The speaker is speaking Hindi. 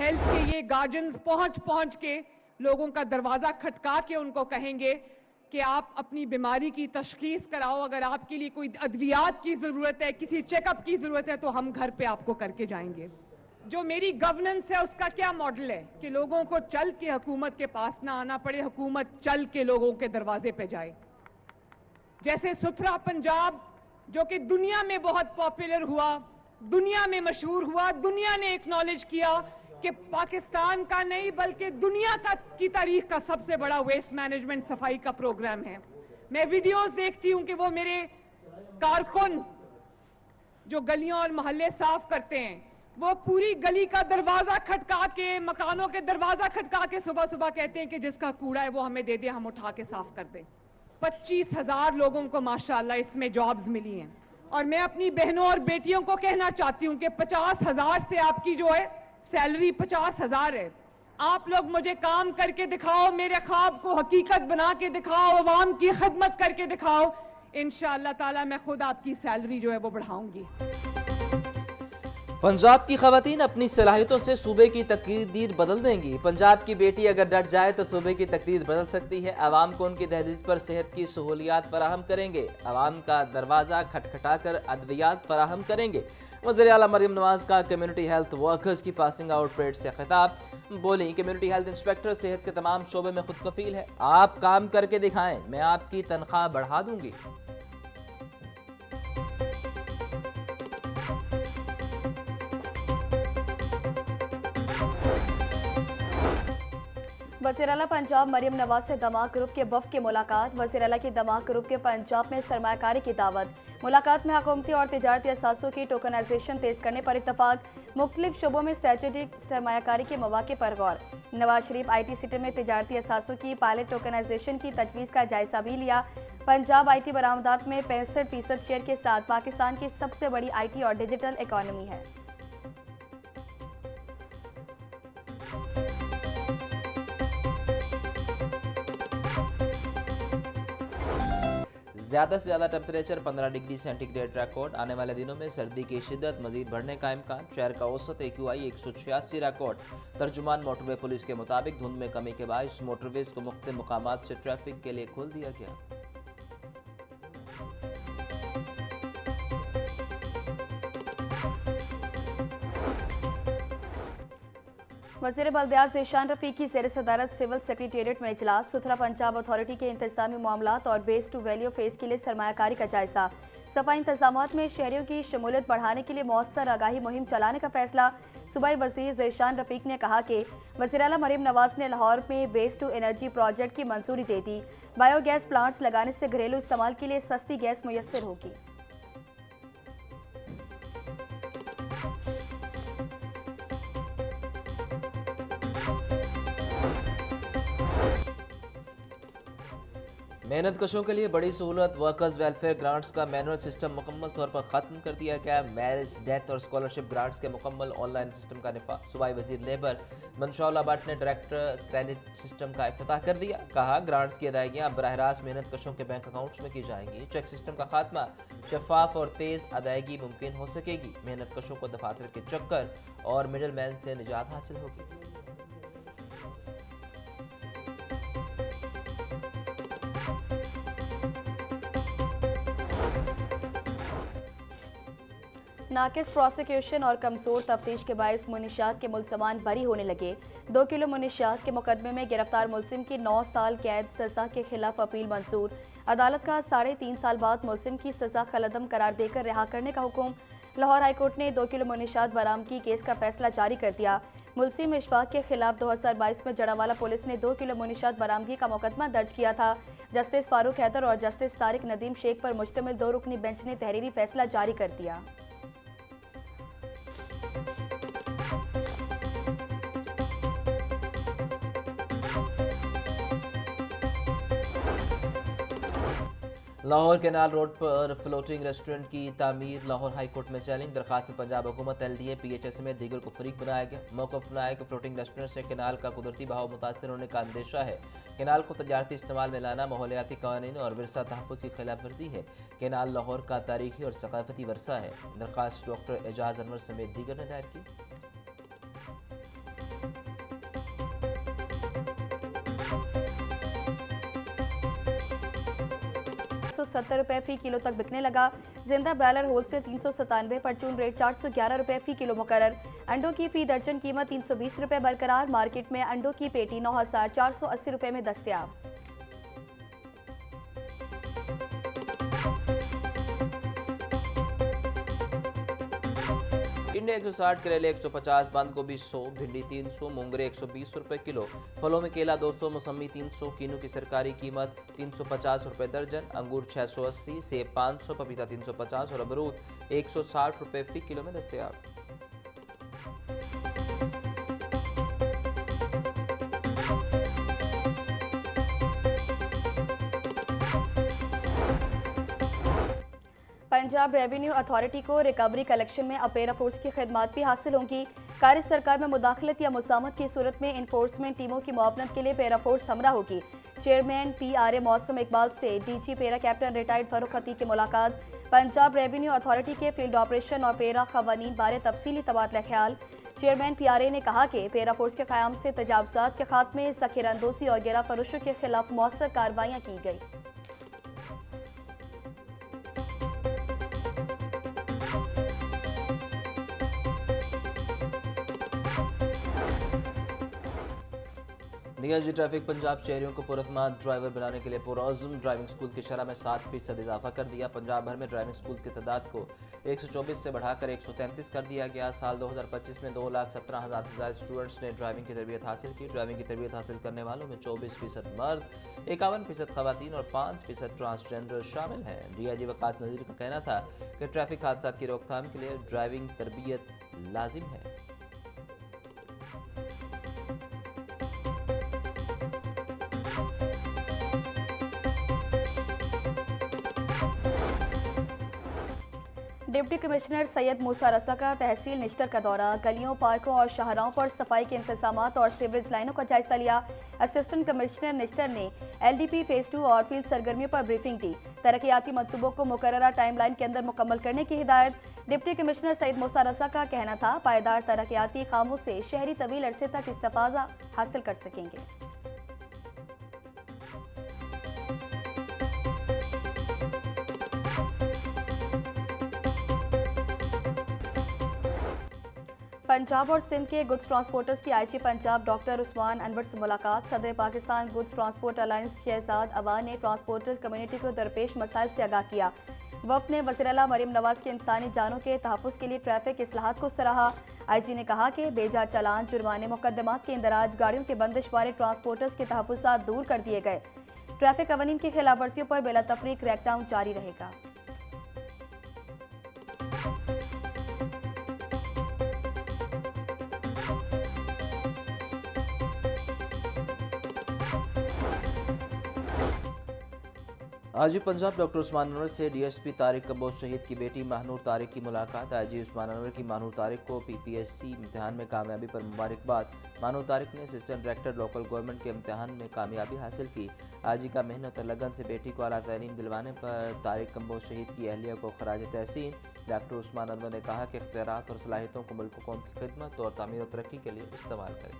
हेल्थ के ये गार्जियंस पहुंच के लोगों का दरवाजा खटका के उनको कहेंगे कि आप अपनी बीमारी की तशखीस कराओ, अगर आपके लिए कोई अद्वियात की ज़रूरत है, किसी चेकअप की ज़रूरत है, तो हम घर पे आपको करके जाएंगे। जो मेरी गवर्नेंस है उसका क्या मॉडल है कि लोगों को चल के हुकूमत के पास ना आना पड़े, हुकूमत चल के लोगों के दरवाजे पे जाए। जैसे सुथरा पंजाब जो कि दुनिया में बहुत पॉपुलर हुआ, दुनिया में मशहूर हुआ, दुनिया ने एक्नॉलेज किया कि पाकिस्तान का नहीं बल्कि दुनिया का की तारीख का सबसे बड़ा वेस्ट मैनेजमेंट सफाई का प्रोग्राम है। मैं वीडियोस देखती हूं कि वो मेरे कारकुन जो गलियों और मोहल्ले साफ करते हैं, वो पूरी गली का दरवाजा खटका के, मकानों के दरवाजा खटका के सुबह सुबह कहते हैं कि जिसका कूड़ा है वो हमें दे दे, हम उठा के साफ कर दें। 25,000 लोगों को माशाअल्लाह इसमें जॉब्स मिली हैं। और मैं अपनी बहनों और बेटियों को कहना चाहती हूं कि 50,000 से आपकी जो है सैलरी 50,000 है। आप लोग मुझे काम करके दिखाओ, मेरे ख्वाब को हकीकत बना के दिखाओ, अवाम की खिदमत करके दिखाओ, इंशाअल्लाह ताला मैं खुद आपकी सैलरी जो है वो बढ़ाऊंगी। पंजाब की खवातीन अपनी सलाहियतों से सूबे की तकदीर बदल देंगी। पंजाब की बेटी अगर डट जाए तो सूबे की तकदीर बदल सकती है। आवाम को उनकी दहलीज पर सेहत की सहूलियात फराहम करेंगे। आवाम का दरवाज़ा खटखटा कर अद्वियात फराहम करेंगे। वज़ीर आला मरियम नवाज का कम्युनिटी हेल्थ वर्कर्स की पासिंग आउट परेड से खिताब। बोली, कम्युनिटी हेल्थ इंस्पेक्टर सेहत के तमाम शोबे में खुद कफील है। आप काम करके दिखाएं, मैं आपकी तनख्वाह बढ़ा दूंगी। वज़ीर आला पंजाब मरियम नवाज से दमाक ग्रुप के वफ़द की मुलाकात। वज़ीर आला की दमाक ग्रुप के पंजाब में सरमायाकारी की दावत। मुलाकात में हुकूमती और तिजारती असासों की टोकनाइजेशन तेज़ करने पर इत्तफाक। मुख्तलिफ शोबों में स्ट्रेटेजिक सरमायाकारी के मौके पर गौर। नवाज शरीफ IT सिटी में तिजारती असासों की पायलट टोकनाइजेशन की तजवीज़ का जायजा भी लिया। पंजाब IT बरामदात में 65% शेयर के साथ पाकिस्तान की सबसे बड़ी IT और डिजिटल इकॉनमी है। ज़्यादा से ज़्यादा टेम्परेचर 15 डिग्री सेंटीग्रेड रिकॉर्ड। आने वाले दिनों में सर्दी की शिद्दत मजीद बढ़ने का इम्कान। शहर का औसत AQI 186 रिकॉर्ड। तर्जुमान मोटरवे पुलिस के मुताबिक धुंध में कमी के बायस मोटरवेज को मुख्तलिफ मुकामात से ट्रैफिक के लिए खोल दिया गया। वज़ीर बल्दियात ज़ीशान रफ़ीक की ज़ेर सदारत सिविल सेक्रेटेरिएट में इजलास। सुथरा पंजाब अथॉरिटी के इंतज़ामी मामलात और वेस्ट टू वैल्यू फेज़ के लिए सरमायाकारी का जायजा। सफाई इंतजामात में शहरियों की शमूलियत बढ़ाने के लिए मौसर आगाही मुहिम चलाने का फैसला। सूबाई वज़ीर ज़ीशान रफ़ीक ने कहा कि वज़ीर आला मरियम नवाज ने लाहौर में वेस्ट टू एनर्जी प्रोजेक्ट की मंजूरी दे दी। बायोगैस प्लांट्स लगाने से घरेलू इस्तेमाल के लिए सस्ती गैस मुयस्सर होगी। मेहनत कशों के लिए बड़ी सहूलत। वर्कर्स वेलफेयर ग्रांट्स का मैनुअल सिस्टम मुकम्मल तौर पर ख़त्म कर दिया गया। मैरिज, डेथ और स्कॉलरशिप ग्रांट्स के मुकम्मल ऑनलाइन सिस्टम का निफा। सूबाई वज़ीर लेबर मंशौला भट्ट ने डायरेक्टर क्रेडिट सिस्टम का इफ्तिताह कर दिया। कहा, ग्रांट्स की अदायगियाँ बराह रास्त मेहनत कशों के बैंक अकाउंट्स में की जाएंगी। चेक सिस्टम का खात्मा, शफाफ और तेज़ अदायगी मुमकिन हो सकेगी। मेहनत कशों को दफातर के चक्कर और मिडल मैन से निजात हासिल होगी। नाकिस प्रोसिक्यूशन और कमजोर तफ्तीश के बायस मुनशियात के मुलजमान बरी होने लगे। 2 किलो मुनशियात के मुकदमे में गिरफ्तार मुलजिम की 9 साल कैद सजा के खिलाफ अपील मंजूर। अदालत का 3.5 साल बाद मुलजिम की सजा खलअदम करार देकर रिहा करने का हुक्म। लाहौर हाईकोर्ट ने 2 किलो मुनशियात बरामदगी केस का फैसला जारी कर दिया। मुलजिम इशफाक के खिलाफ 2022 में जड़ावाला पुलिस ने 2 किलो मुनशियात बरामदगी का मुकदमा दर्ज किया था। जस्टिस फारूक हैदर और जस्टिस तारिक नदीम शेख पर मुश्तमिल 2 रुकनी बेंच ने तहरीरी फैसला जारी कर दिया। लाहौर केनाल रोड पर फ्लोटिंग रेस्टोरेंट की तामीर लाहौर हाई कोर्ट में चैलेंज। दरखास्त में पंजाब हुकूमत, LDA, PHS में दीगर को फरीक बनाया गया। मौक़िफ़ बनाया कि फ्लोटिंग रेस्टोरेंट से केनाल का कुदरती बहाव मुतासर होने का अंदेशा है। केनाल को तजारती इस्तेमाल में लाना माहौलियाती कानून और विरसा तहफ़्फ़ुज़ की खिलाफ वर्जी है। केनाल लाहौर का तारीखी और सकाफती वर्सा है। दरखास्त डॉक्टर एजाज अनवर समेत दीगर ने दायर की। 370 रुपये फी किलो तक बिकने लगा। जिंदा ब्रायलर होलसेल 397, परचून रेट 411 रुपये फी किलो मुकर्रर। अंडों की फी दर्जन कीमत 320 रुपये बरकरार। मार्केट में अंडों की पेटी 9480 रुपये में दस्तयाब। टिंडे 160, करेले 150, बंद गोभी 100, भिंडी 300, मूंगरे 120 रुपए किलो। फलों में केला 200, मौसमी 300, कीनू की सरकारी कीमत 350 रुपए दर्जन, अंगूर 680, सेब 500, पपीता 350 और अमरूद 160 रुपए फी किलो में दस्तयाब। पंजाब रेवेन्यू अथॉरिटी को रिकवरी कलेक्शन में अब पैरा फोर्स की खिदमात भी हासिल होंगी। कार्य सरकार में मुदाखलत या मुसामत की सूरत में इन्फोर्समेंट टीमों की मुआवनत के लिए पैरा फोर्स हमरा होगी। चेयरमैन PRA मौसम इकबाल से DG para captain retired Farrukh हती की मुलाकात। पंजाब रेवेन्यू अथॉरिटी के फील्ड ऑपरेशन और पैरा खवानीन बारे तफसीली तबादला ख्याल। चेयरमैन PRA ने कहा कि पैरा फोर्स के क़याम से तजावुज़ात के खात्मे, ज़ख़ीराअंदोज़ी और गिरा फरोशों के खिलाफ मौसर कार्रवाइयाँ की गई। DIG ट्रैफिक पंजाब शहरियों को पुरअतमाद ड्राइवर बनाने के लिए पुरअज़्म ड्राइविंग स्कूल की शरह में 7% इजाफा कर दिया। पंजाब भर में ड्राइविंग स्कूल की तादाद को 124 से बढ़ाकर 133 कर दिया गया। साल 2025 में 2,17,000 से ज़्यादा स्टूडेंट्स ने ड्राइविंग की तरबियत हासिल की। ड्राइविंग की तरबियत हासिल करने वालों में 24% मर्द, 51% खवातीन और 5% ट्रांसजेंडर शामिल हैं। DIG वक़ास नज़ीर का कहना था कि ट्रैफिक हादसा की रोकथाम के लिए ड्राइविंग तरबियत लाजिम है। डिप्टी कमिश्नर सैयद मूसा रसा का तहसील निश्तर का दौरा। गलियों, पार्कों और शाहराहों पर सफाई के इंतजामात और सीवरेज लाइनों का जायजा लिया। असिस्टेंट कमिश्नर निश्तर ने LDP फेज़ 2 और फील्ड सरगर्मियों पर ब्रीफिंग दी। तरक्याती मनसूबों को मुकर्ररा टाइम लाइन के अंदर मुकम्मल करने की हिदायत। डिप्टी कमिश्नर सैयद मूसा रसा का कहना था पायदार तरक्याती कामों से शहरी तवील अरसे तक इस्तिफादा हासिल कर सकेंगे। पंजाब और सिंध के गुड्स ट्रांसपोर्टर्स की IG पंजाब डॉक्टर उस्मान अनवर से मुलाकात। सदर Pakistan goods transport alliance Shahzad Awan ने ट्रांसपोर्टर्स कम्युनिटी को दरपेश मसाइल से आगाह किया। वफ़द ने वज़ीर-ए-आला मरीम नवाज के इंसानी जानों के तहफ़्फ़ुज़ के लिए ट्रैफिक इस्लाहात को सराहा। IG ने कहा कि बेजा चालान, जुर्माने, मुकदमात के इंदराज, गाड़ियों के बंदिश बारे ट्रांसपोर्टर्स के तहफ़्फ़ुज़ात दूर कर दिए गए। ट्रैफिक कवानीन की खिलाफ वर्जियों पर बिला तफरीक क्रैकडाउन जारी रहेगा। IG पंजाब डॉक्टर उस्मान अनवर से DSP तारिक कबोज शहीद की बेटी महानूर तारिक की मुलाकात। IG उस्मान अनवर की महानूर तारिक को PPSC इम्तिहान में कामयाबी पर मुबारकबाद। महानूर तारिक ने असिस्टेंट डायरेक्टर लोकल गवर्नमेंट के इम्तिहान में कामयाबी हासिल की। IG का मेहनत और लगन से बेटी को आला तालीम दिलवाने पर तारिक कबोज शहीद की अहलिया को खराज तहसीन। डॉक्टर उस्मान अनवर ने कहा कि इख्तियारात और सलाहियतों को मुल्क कौम की खिदमत और तामीर और तरक्की के लिए इस्तेमाल करें।